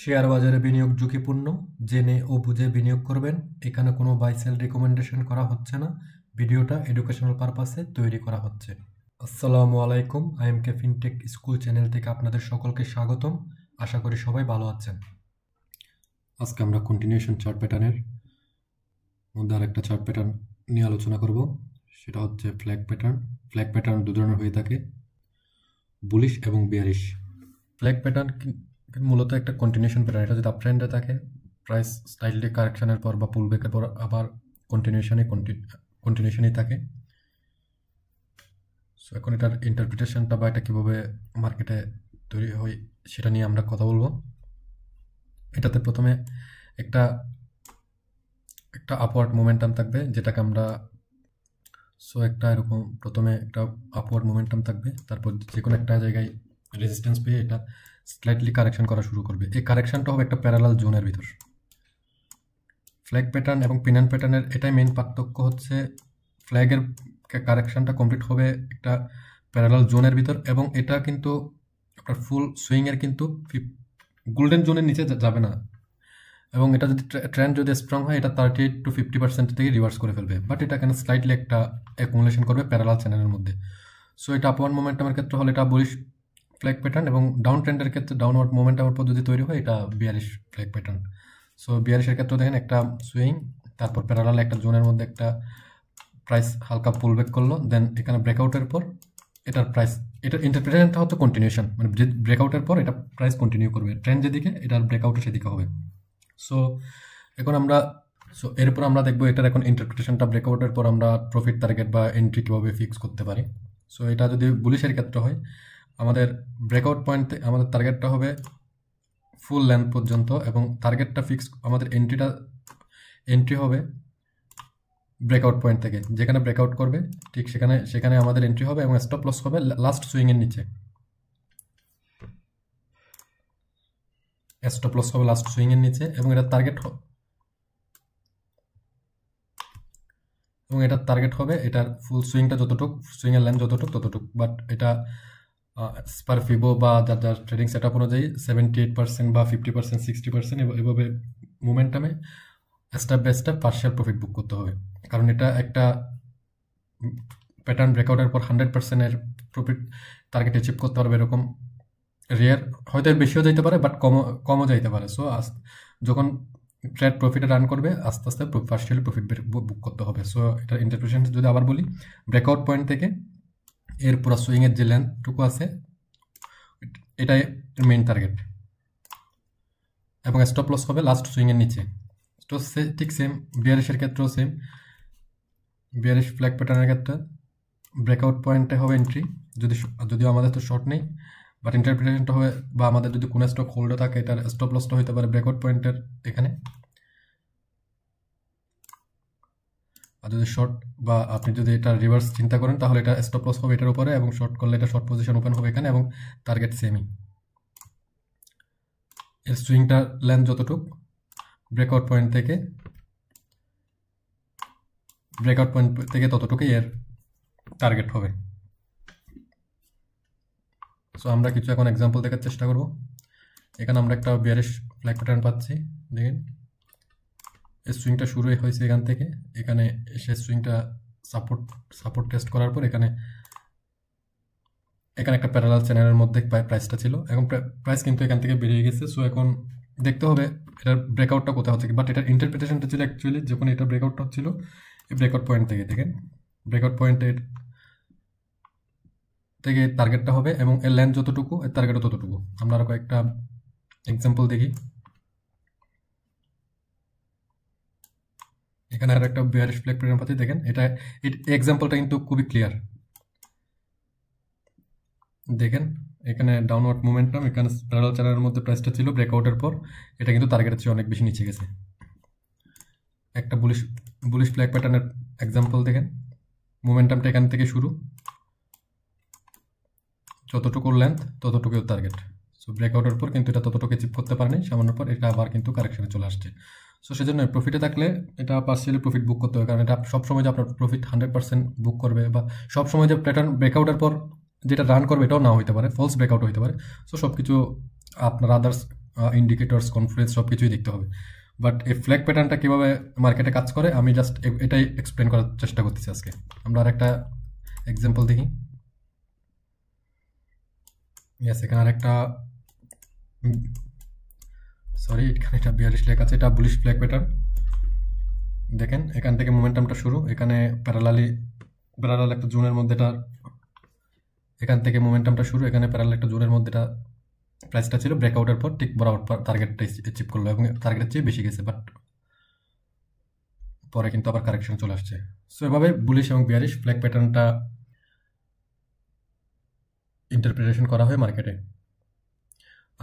Share বাজারে বিনিয়োগ ঝুঁকিপূর্ণ, জেনে ও বুঝে বিনিয়োগ করবেন। এখানে কোনো বাই সেল রিকমেন্ডেশন করা হচ্ছে না। ভিডিওটা এডুকেশনাল পারপাসে তৈরি করা হচ্ছে। আসসালামু আলাইকুম, আইএমকে ফিনটেক স্কুল চ্যানেল থেকে আপনাদের সকলকে স্বাগতম। আশা করি সবাই ভালো আছেন। আজকে আমরা কন্টিনিউশন চার্ট প্যাটার্নের মধ্যে আরেকটা চার্ট প্যাটার্ন নিয়ে আলোচনা করব। সেটা হচ্ছে ফ্ল্যাগ প্যাটার্ন। ফ্ল্যাগ প্যাটার্ন দু ধরনের হয়ে থাকে, বুলিশ এবং বিয়ারিশ। ফ্ল্যাগ প্যাটার্ন মূলত একটা কন্টিনিউশন প্যাটার্ন। এটা যদি আপ ট্রেন্ডে থাকে, প্রাইস স্লাইটলি কারেকশনের পর বা পুল ব্যাকের পর আবার কন্টিনিউশনই থাকে। সো এখন এটার ইন্টারপ্রিটেশনটা বা এটা কীভাবে মার্কেটে তৈরি হয় সেটা নিয়ে আমরা কথা বলবো। এটাতে প্রথমে একটা আপওয়ার্ড মোমেন্টাম থাকবে, যেটাকে আমরা একটা এরকম প্রথমে একটা আপওয়ার্ড মোমেন্টাম থাকবে, তারপর যে কোনো একটা জায়গায় রেজিস্ট্যান্স পেয়ে এটা স্লাইটলি কারেকশন করা শুরু করবে। এই কারেকশনটা হবে একটা প্যারালাল জোনের ভিতর। ফ্ল্যাগ প্যাটার্ন এবং পিনান প্যাটার্নের এটাই মেইন পার্থক্য হচ্ছে, ফ্ল্যাগের কারেকশনটা কমপ্লিট হবে একটা প্যারালাল জোনের ভিতর, এবং এটা কিন্তু আপনার ফুল সুইংয়ের কিন্তু গোল্ডেন জোনের নিচে যাবে না, এবং এটা যদি ট্রেন্ড যদি স্ট্রং হয় এটা 30 to 50% থেকে রিভার্স করে ফেলবে। বাট এটা এখানে স্লাইটলি একটা অ্যাকুমুলেশন করবে প্যারালাল চ্যানেলের মধ্যে। সো এটা আপওয়ার্ড মোমেন্টামের ক্ষেত্রে হলে এটা বুলিশ ফ্ল্যাগ প্যাটার্ন, এবং ডাউন ট্রেন্ডের ক্ষেত্রে ডাউনওয়ার্ড মোমেন্টামের পর যদি তৈরি হয় এটা বিয়ারিশ ফ্ল্যাগ প্যাটার্ন। সো বিয়ারিশের ক্ষেত্রে দেখেন একটা সুইং, তারপর প্যারালাল একটা জোনের মধ্যে একটা প্রাইস হালকা পুলব্যাক করলো, দেন এখানে ব্রেকআউটের পর এটার প্রাইস, এটার ইন্টারপ্রিটেশনটা হচ্ছে কন্টিনিউশন, মানে যে ব্রেকআউটের পর এটা প্রাইস কন্টিনিউ করবে ট্রেন্ড যেদিকে, এটার ব্রেকআউটের সেদিকে হবে। সো এখন আমরা এরপর আমরা দেখবো এটার এখন ইন্টারপ্রিটেশনটা ব্রেকআউটের পর আমরা প্রফিট টার্গেট বা এন্ট্রি কীভাবে ফিক্স করতে পারি। সো এটা যদি বুলিশের ক্ষেত্রে হয়, আমাদের ব্রেকআউট পয়েন্ট আমাদের টার্গেটটা হবে ফুল লেন্থ পর্যন্ত, এবং টার্গেটটা ফিক্স আমাদের এন্ট্রি হবে ব্রেকআউট পয়েন্ট থেকে, যেখানে ব্রেকআউট করবে ঠিক সেখানে আমাদের এন্ট্রি হবে, এবং স্টপ লস হবে লাস্ট সুইংয়ের নিচে। স্টপ লস হবে লাস্ট সুইংয়ের নিচে, এবং এটার টার্গেট হবে এটার ফুল সুইংটা যতটুকু, সুইংয়ের লেন্থ যতটুকু ততটুকু। বাট এটা স্পার ফিবো বা যার ট্রেডিং সেট আপ অনুযায়ী 78% বা 50%, 60% এভাবে মোমেন্টামে step by step partial profit book করতে হবে, কারণ এটা একটা প্যাটার্ন ব্রেকআউটের পর 100%-এর প্রফিট টার্গেট অ্যাচিভ করতে পারবে এরকম রেয়ার, হয়তো এর বেশিও যাইতে পারে বাট কমও যাইতে পারে। সো যখন ট্রেড প্রফিটে রান করবে আস্তে আস্তে পার্শিয়ালি প্রফিট বুক করতে হবে। সো এটার ইন্টারপ্রিটেশন যদি আবার বলি, ব্রেকআউট পয়েন্ট থেকে এর পুরো সুইংয়ের যে লেন্থটুকু আছে এটাই মেইন টার্গেট, এবং স্টপ লস হবে লাস্ট সুইংয়ের নিচে। তো ঠিক সেম বিয়ারিশের ক্ষেত্রেও সেম, বিয়ারিশ ফ্ল্যাগ প্যাটার্নের ক্ষেত্রে ব্রেকআউট পয়েন্টে হবে এন্ট্রি, যদিও আমাদের তো শর্ট নেই, বাট ইন্টারপ্রিটেশনটা হবে, বা আমাদের যদি কোনো স্টক হোল্ডে থাকে এটার স্টপ লসটা হতে পারে ব্রেকআউট পয়েন্টের এখানে। আর যদি শর্ট বা আপনি যদি এটা রিভার্স চিন্তা করেন তাহলে এটা স্টপ লস হবে এটার উপরে, এবং শর্ট করলে এটা শর্ট পজিশন ওপেন হবে এখানে, এবং টার্গেট সেমই। এর সুইংটা লেন্থ যতটুক ব্রেকআউট পয়েন্ট থেকে ততটুকুই এর টার্গেট হবে। সো আমরা কিছু এখন এক্সাম্পল দেখার চেষ্টা করব। এখানে আমরা একটা বিয়ারিশ ফ্ল্যাগ প্যাটার্ন পাচ্ছি। দেখেন এই সুইংটা শুরু হয়েছে এখান থেকে, এখানে এসে সুইংটা সাপোর্ট টেস্ট করার পর এখানে একটা প্যারালাল চ্যানেলের মধ্যে প্রাইসটা ছিল, এখন প্রাইস কিন্তু এখান থেকে বেরিয়ে গেছে। সো এখন দেখতে হবে এটার ব্রেকআউটটা কোথায় হচ্ছে, বাট এটার ইন্টারপ্রিটেশনটা ছিল অ্যাকচুয়ালি যখন এটা ব্রেকআউটটা হচ্ছিল এই ব্রেকআউট পয়েন্ট থেকে, দেখেন ব্রেকআউট পয়েন্টের থেকে টার্গেটটা হবে, এবং এর লেন্থ যতটুকু এর টার্গেটও ততটুকু। আমরা আরো কয়েকটা এক্সাম্পল দেখি। এখানে আর একটা বিয়ারিশ ফ্ল্যাগ প্যাটার্ন পাচ্ছি, দেখেন এটা এক্সাম্পলটা কিন্তু খুবই ক্লিয়ার। দেখেন এখানে ডাউনওয়ার্ড মোমেন্টাম, এখানে প্যারালাল চ্যানেলের মধ্যে প্রাইসটা ছিল, ব্রেকআউটের পর এটা কিন্তু টার্গেটের চেয়ে অনেক বেশি নিচে গেছে। একটা বুলিশ ফ্ল্যাগ প্যাটার্নের এক্সাম্পল দেখেন, মোমেন্টামটা এখান থেকে শুরু, যতটুকু লেন্থ ততটুকু টার্গেট। সো ব্রেকআউটের পর কিন্তু এটা ততটুকু অ্যাচিভ করতে পারেনি, সামান্য পর এটা আবার কিন্তু কারেকশনে চলে আসছে। সো সেজন্য প্রফিটে থাকলে এটা পার্সিয়ালি প্রফিট বুক করতে হবে, কারণ এটা সবসময় যে আপনার প্রফিট 100% বুক করবে, বা সবসময় যে প্যাটার্ন ব্রেকআউটের পর যেটা রান করবে এটাও না হইতে পারে, ফলস ব্রেকআউট হইতে পারে। সো সব কিছু আপনার আদার্স ইন্ডিকেটরস, কনফ্লুয়েন্স সব কিছুই দেখতে হবে। বাট এই ফ্ল্যাগ প্যাটার্নটা কীভাবে মার্কেটে কাজ করে আমি জাস্ট এটাই এক্সপ্লেন করার চেষ্টা করতেছি আজকে। আমরা আর একটা এক্সাম্পল দেখি। ইয়েস, এখানে আরেকটা সরি, এখানে এটা বিয়ারিশ লেখা আছে, এটা বুলিশ ফ্ল্যাগ প্যাটার্ন। দেখেন এখান থেকে মোমেন্টামটা শুরু, এখানে প্যারালাল একটা জোনের মধ্যে এটা, এখান থেকে মোমেন্টামটা শুরু, এখানে প্যারালাল একটা জোনের মধ্যে এটা প্রাইসটা ছিল, ব্রেকআউটের পর ঠিক বরাবর টার্গেটটা অ্যাচিভ করলো এবং টার্গেটের চেয়ে বেশি গেছে, বাট পরে কিন্তু আবার কারেকশন চলে আসছে। সো এভাবে বুলিশ এবং বিয়ারিশ ফ্ল্যাগ প্যাটার্নটা ইন্টারপ্রিটেশন করা হয় মার্কেটে।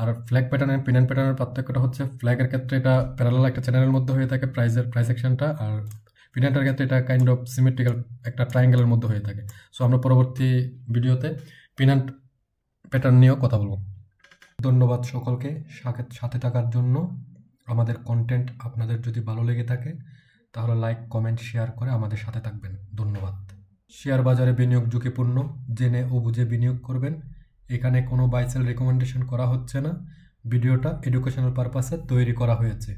আর ফ্ল্যাগ প্যাটার্ন এবং পিন অ্যান্ড প্যাটার্নের পার্থক্যটা হচ্ছে ফ্ল্যাগের ক্ষেত্রে এটা প্যারালাল একটা চ্যানেলের মধ্যে হয়ে থাকে প্রাইস অ্যাকশনটা, আর পিন অ্যান্ডের ক্ষেত্রে এটা কাইন্ড অফ সিমেট্রিক্যাল একটা ট্রায়াঙ্গেলের মধ্যে হয়ে থাকে। সো আমরা পরবর্তী ভিডিওতে পিন অ্যান্ড প্যাটার্ন নিয়েও কথা বলবো। ধন্যবাদ সকলকে সাথে থাকার জন্য। আমাদের কন্টেন্ট আপনাদের যদি ভালো লেগে থাকে তাহলে লাইক, কমেন্ট, শেয়ার করে আমাদের সাথে থাকবেন। ধন্যবাদ। শেয়ার বাজারে বিনিয়োগ ঝুঁকিপূর্ণ, জেনে ও বুঝে বিনিয়োগ করবেন। এখানে কোনো বাই সেল রেকমেন্ডেশন করা হচ্ছে না, ভিডিওটা এডুকেশনাল পারপাসে তৈরি করা হয়েছে।